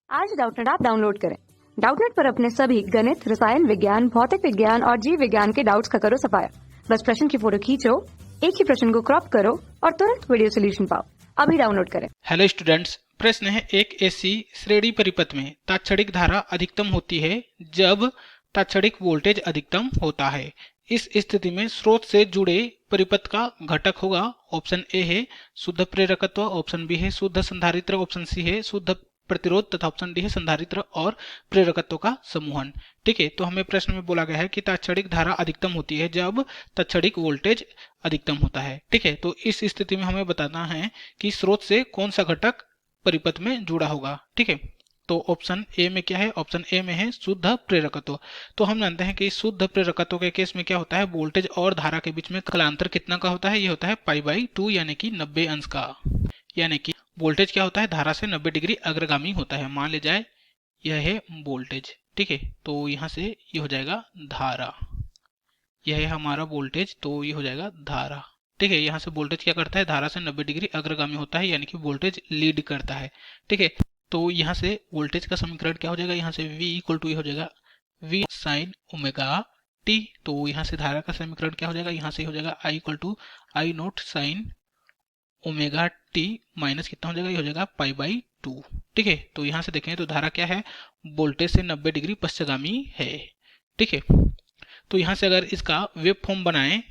आज Doubtnut app download करें। Doubtnut पर अपने सभी गणित, रसायन विज्ञान, भौतिक विज्ञान और जीव विज्ञान के डाउट्स का करो सफाया। बस प्रश्न की फोटो खींचो, एक ही प्रश्न को क्रॉप करो और तुरंत वीडियो सोल्यूशन पाओ। अभी डाउनलोड करें। हेलो स्टूडेंट्स, प्रश्न है एक एसी श्रेणी परिपथ में तात्क्षणिक धारा अधिकतम होती है जब तात्क्षणिक वोल्टेज अधिकतम होता है। इस स्थिति में स्रोत से जुड़े परिपथ का घटक होगा। ऑप्शन ए है शुद्ध प्रेरकत्व, ऑप्शन बी है शुद्ध संधारित्र, ऑप्शन सी है शुद्ध प्रतिरोध तथा ऑप्शन डी है संधारित्र और प्रेरकत्व का समूहन। ठीक है, तो हमें प्रश्न में बोला गया है कि तात्क्षणिक धारा अधिकतम होती है जब तात्क्षणिक वोल्टेज अधिकतम होता है। ठीक है, तो इस स्थिति में हमें बताना है कि स्रोत से कौन सा घटक परिपथ में जुड़ा होगा। ठीक है, तो ऑप्शन ए में क्या है? ऑप्शन ए में है शुद्ध प्रेरकत्व। तो हम जानते हैं कि शुद्ध प्रेरकत्व के केस में क्या होता है, वोल्टेज और धारा के बीच में कलांतर कितना का होता है? ये होता है π/2 यानी कि 90 अंश का। यानी कि वोल्टेज क्या होता है, धारा से 90 डिग्री अग्रगामी होता है। मान ले जाए यह है वोल्टेज। ठीक है, तो यहाँ से ये हो जाएगा धारा, यह है हमारा वोल्टेज, तो ये हो जाएगा धारा। ठीक है, यहाँ से वोल्टेज क्या करता है, धारा से 90 डिग्री अग्रगामी होता है, यानी कि वोल्टेज लीड करता है। ठीक है, तो यहाँ से वोल्टेज का समीकरण क्या हो जाएगा, यहाँ से V इक्वल टू ये हो जाएगा V साइन ओमेगा टी। तो यहाँ से धारा का समीकरण क्या हो जाएगा, यहाँ से हो जाएगा I equal to I naught sine omega t minus कितना हो जाएगा, ये हो जाएगा π/2। ठीक है, तो यहाँ से देखें तो धारा क्या है, वोल्टेज से 90 डिग्री पश्चगामी है। ठीक है, तो यहाँ से अगर इसका वेव फॉर्म बनाएं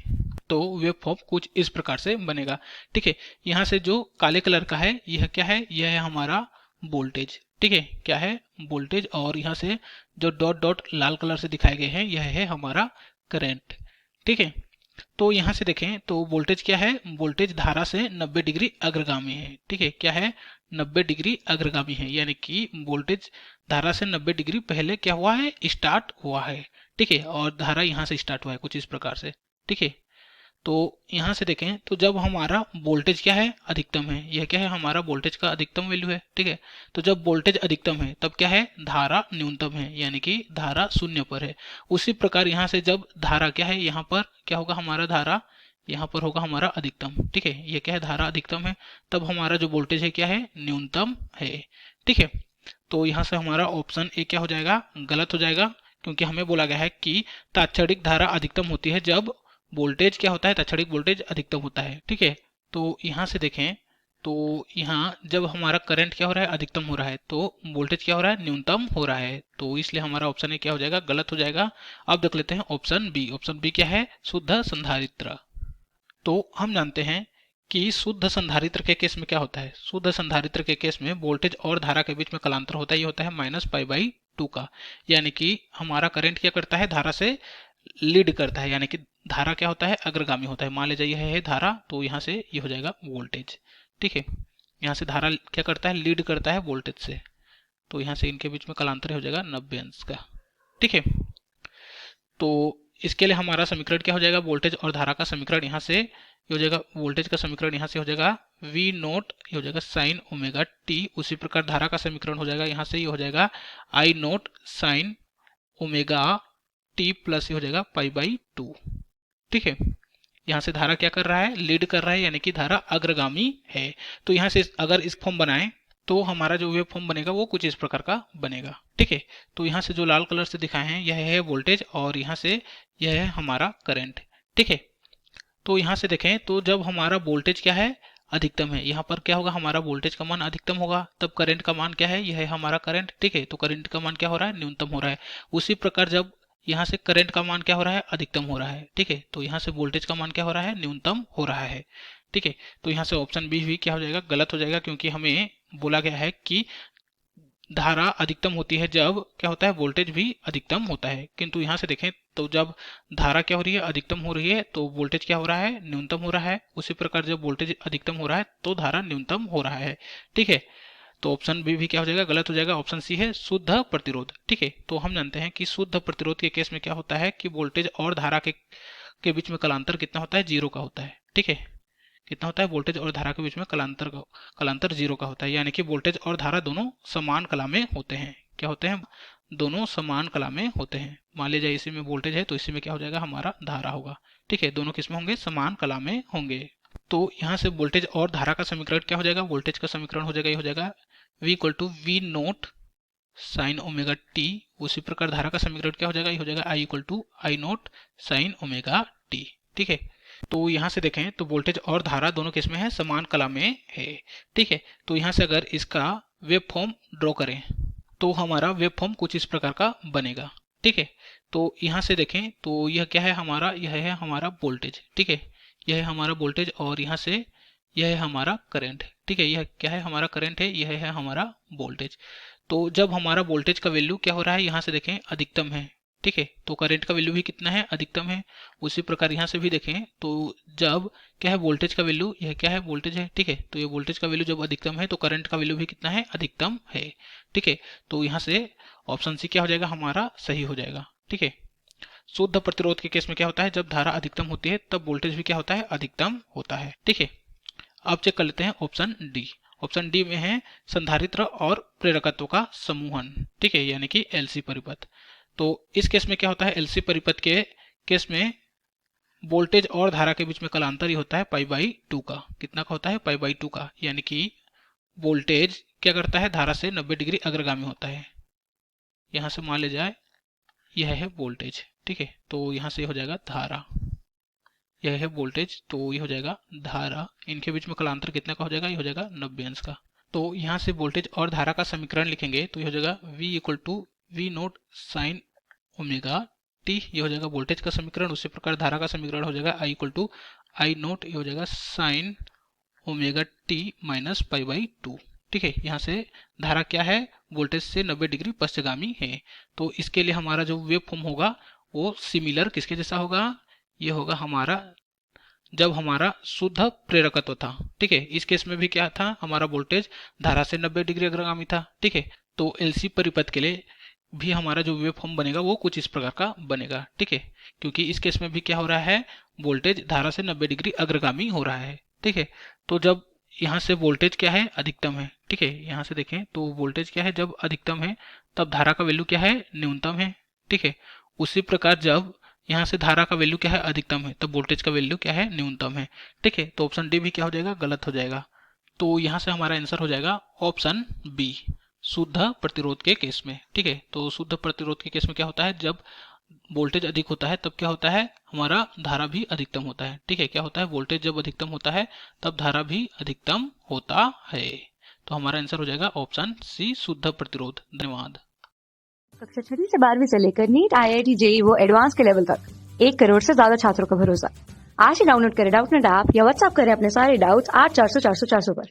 तो वेव फॉर्म कुछ इस प्रकार से बनेगा। ठीक है, यहाँ से जो काले कलर का है यह क्या है, यह है हमारा वोल्टेज। ठीक है, क्या है, वोल्टेज। और यहाँ से जो डॉट डॉट लाल कलर से दिखाए गए हैं यह है हमारा करंट। ठीक है, तो यहाँ से देखें तो वोल्टेज क्या है, वोल्टेज धारा से 90 डिग्री अग्रगामी है। ठीक है, क्या है, 90 डिग्री अग्रगामी है, यानी कि वोल्टेज धारा से 90 डिग्री पहले क्या हुआ है, स्टार्ट हुआ है। ठीक है, और धारा यहाँ से स्टार्ट हुआ है कुछ इस प्रकार से। ठीक है, तो यहाँ से देखें तो जब हमारा वोल्टेज क्या है, अधिकतम है, यह क्या है, हमारा वोल्टेज का अधिकतम वैल्यू है। ठीक है, तो जब वोल्टेज अधिकतम है तब क्या है, धारा न्यूनतम है, यानी कि धारा शून्य पर है। उसी प्रकार यहाँ से जब धारा क्या है, यहाँ पर क्या होगा, हमारा धारा यहाँ पर होगा हमारा अधिकतम। ठीक है, यह क्या है, धारा अधिकतम है, तब हमारा जो वोल्टेज है क्या है, न्यूनतम है। ठीक है, तो यहाँ से हमारा ऑप्शन ए क्या हो जाएगा, गलत हो जाएगा, क्योंकि हमें बोला गया है कि तात्क्षणिक धारा अधिकतम होती है जब वोल्टेज क्या होता है, तात्क्षणिक वोल्टेज अधिकतम होता है। ठीक है, तो यहाँ से देखें तो यहाँ जब हमारा करंट क्या हो रहा है, अधिकतम हो रहा है, तो वोल्टेज क्या हो रहा है, न्यूनतम हो रहा है। तो इसलिए हमारा ऑप्शन ए क्या हो जाएगा, गलत हो जाएगा। अब देख लेते हैं ऑप्शन बी। ऑप्शन बी क्या है, शुद्ध संधारित्र। तो हम जानते हैं कि शुद्ध संधारित्र के केस में क्या होता है, शुद्ध संधारित्र के केस में वोल्टेज और धारा के बीच में कलांतर होता है, ये होता है -π/2 का। यानी कि हमारा करंट क्या करता है, धारा से लीड करता है, यानी कि धारा क्या होता है, अग्रगामी होता है। मान लीजिए यह है धारा, तो यहाँ से ये हो जाएगा वोल्टेज। ठीक है, यहाँ से धारा क्या करता है, लीड करता है वोल्टेज से, तो यहाँ से इनके बीच में कलांतर हो जाएगा 90 अंश का। ठीक है, तो इसके लिए हमारा समीकरण क्या हो जाएगा, वोल्टेज और धारा का समीकरण यहाँ से ये हो जाएगा, वोल्टेज का समीकरण यहाँ से हो जाएगा V नोट, ये हो जाएगा साइन ओमेगा टी। उसी प्रकार धारा का समीकरण हो जाएगा, यहाँ से ये हो जाएगा I naught sine omega T plus ये हो जाएगा π/2। ठीक है, यहाँ से धारा क्या कर रहा है, लीड कर रहा है, यानी कि धारा अग्रगामी है। तो यहाँ से अगर इस फॉर्म बनाएं तो हमारा जो वेव फॉर्म बनेगा वो कुछ इस प्रकार का बनेगा। ठीक है, तो यहाँ से जो लाल कलर से दिखाए हैं यह है वोल्टेज और यहाँ से यह है हमारा करंट। ठीक है, तो यहाँ से देखें तो जब हमारा वोल्टेज क्या है, अधिकतम है, यहाँ पर क्या होगा, हमारा वोल्टेज का मान अधिकतम होगा, तब करंट का मान क्या है, यह है हमारा करंट। ठीक है, तो करंट का मान क्या हो रहा है, न्यूनतम हो रहा है। उसी प्रकार जब यहाँ से करंट का मान क्या हो रहा है, अधिकतम हो रहा है। ठीक है, तो यहाँ से वोल्टेज का मान क्या हो रहा है, न्यूनतम हो रहा है। ठीक है, तो यहाँ से ऑप्शन बी भी क्या हो जाएगा, गलत हो जाएगा, क्योंकि हमें बोला गया है कि धारा अधिकतम होती है जब क्या होता है, वोल्टेज भी अधिकतम होता है। किंतु यहाँ से देखें तो जब धारा क्या हो रही है, अधिकतम हो रही है, तो वोल्टेज क्या हो रहा है, न्यूनतम हो रहा है। उसी प्रकार जब वोल्टेज अधिकतम हो रहा है तो धारा न्यूनतम हो रहा है। ठीक है, तो ऑप्शन बी भी क्या हो जाएगा, गलत हो जाएगा। ऑप्शन सी है शुद्ध प्रतिरोध। ठीक है, तो हम जानते हैं कि शुद्ध प्रतिरोध के केस में क्या होता है कि वोल्टेज और धारा के बीच में कलांतर कितना होता है, 0 का होता है। ठीक है, कितना होता है, वोल्टेज और धारा के बीच में कलांतर 0 का होता है, यानी कि वोल्टेज और धारा दोनों समान कला में होते हैं। क्या होते हैं, दोनों समान कला में होते हैं। मान लीजिए इसी में वोल्टेज है तो इसी में क्या हो जाएगा, हमारा धारा होगा। ठीक है, दोनों किस में होंगे, समान कला में होंगे। तो यहाँ से वोल्टेज और धारा का समीकरण क्या हो जाएगा, वोल्टेज का समीकरण हो जाएगा, ये हो जाएगा V equal to V naught sine omega t. उसी प्रकार धारा का समीकरण क्या हो जाएगा, ये हो जाएगा I equal to I naught sine omega t. ठीक है, तो यहाँ से देखें तो वोल्टेज और धारा दोनों किस में है, समान कला में है। ठीक है, तो यहाँ से अगर इसका वेव फॉर्म ड्रॉ करें तो हमारा वेव फॉर्म कुछ इस प्रकार का बनेगा। ठीक है, तो यहाँ से देखें तो यह क्या है हमारा, यह है हमारा वोल्टेज। ठीक है, यह है हमारा वोल्टेज और यहाँ से यह है हमारा करंट। ठीक है, यह क्या है हमारा करंट है, यह है हमारा वोल्टेज। तो जब हमारा वोल्टेज का वैल्यू क्या हो रहा है, यहाँ से देखें अधिकतम है। ठीक है, तो करंट का वैल्यू भी कितना है, अधिकतम है। उसी प्रकार यहाँ से भी देखें तो जब क्या है वोल्टेज का वैल्यू, यह क्या है वोल्टेज है। ठीक है, तो ये वोल्टेज का वैल्यू जब अधिकतम है तो करंट का वैल्यू भी कितना है, अधिकतम है। ठीक है, तो यहाँ से ऑप्शन सी क्या हो जाएगा हमारा, सही हो जाएगा। ठीक है, शुद्ध प्रतिरोध के केस में क्या होता है, जब धारा अधिकतम होती है तब वोल्टेज भी क्या होता है, अधिकतम होता है। ठीक है, अब चेक कर लेते हैं ऑप्शन डी। ऑप्शन डी में है संधारित्र और प्रेरकत्व का समूहन। ठीक है, यानी कि एलसी परिपथ। तो इस केस में क्या होता है, एलसी परिपथ के केस में वोल्टेज और धारा के बीच में कलांतर ही होता है π/2 का। कितना का होता है, π/2 का। यानी कि वोल्टेज क्या करता है, धारा से 90 डिग्री अग्रगामी होता है। यहां से मान ले जाए यह है वोल्टेज। ठीक है, तो यहां से हो जाएगा धारा, यह है वोल्टेज, तो ये हो जाएगा धारा। इनके बीच में कलांतर कितना का हो जाएगा, ये हो जाएगा 90 अंश का। तो यहाँ से वोल्टेज और धारा का समीकरण लिखेंगे तो ये हो जाएगा V equal to V naught sine omega t, ये हो जाएगा वोल्टेज का समीकरण। उसी प्रकार धारा का समीकरण हो जाएगा I equal to I naught, ये हो जाएगा साइन ओमेगा टी माइनस π/2। ठीक है, यहाँ से धारा क्या है, वोल्टेज से 90 डिग्री पश्चगामी है। तो इसके लिए हमारा जो वेव फॉर्म होगा वो सिमिलर किसके जैसा होगा, ये होगा हमारा जब हमारा शुद्ध प्रेरकत्व था। ठीक है, इस केस में भी क्या था, हमारा वोल्टेज धारा से 90 डिग्री अग्रगामी था। ठीक है, तो एलसी परिपथ के लिए भी हमारा जो वेव फॉर्म बनेगा वो कुछ इस प्रकार का बनेगा। ठीक है, क्योंकि इस केस में भी क्या हो रहा है, वोल्टेज धारा से 90 डिग्री अग्रगामी हो रहा है। ठीक है, तो जब यहाँ से वोल्टेज क्या है, अधिकतम है। ठीक है, यहाँ से देखें तो वोल्टेज क्या है, जब अधिकतम है तब धारा का वैल्यू क्या है, न्यूनतम है। ठीक है, उसी प्रकार जब यहाँ से धारा का वैल्यू क्या है, अधिकतम है, तब वोल्टेज का वैल्यू क्या है, न्यूनतम है। ठीक है, तो ऑप्शन डी भी क्या हो जाएगा, गलत हो जाएगा। तो यहाँ से हमारा आंसर हो जाएगा ऑप्शन बी, शुद्ध प्रतिरोध के केस में। ठीक है, तो शुद्ध प्रतिरोध के केस में क्या होता है, जब वोल्टेज अधिक होता है तब क्या होता है, हमारा धारा भी अधिकतम होता है। ठीक है, क्या होता है, वोल्टेज जब अधिकतम होता है तब धारा भी अधिकतम होता है। तो हमारा आंसर हो जाएगा ऑप्शन सी, शुद्ध प्रतिरोध। धन्यवाद। कक्षा 6वीं से 12वीं से लेकर नीट, IIT, JEE वो एडवांस के लेवल तक 1 करोड़ से ज्यादा छात्रों का भरोसा। आज ही डाउनलोड करें डाउटनेट ऐप या व्हाट्सएप करें अपने सारे डाउट्स 8400 400 400 पर।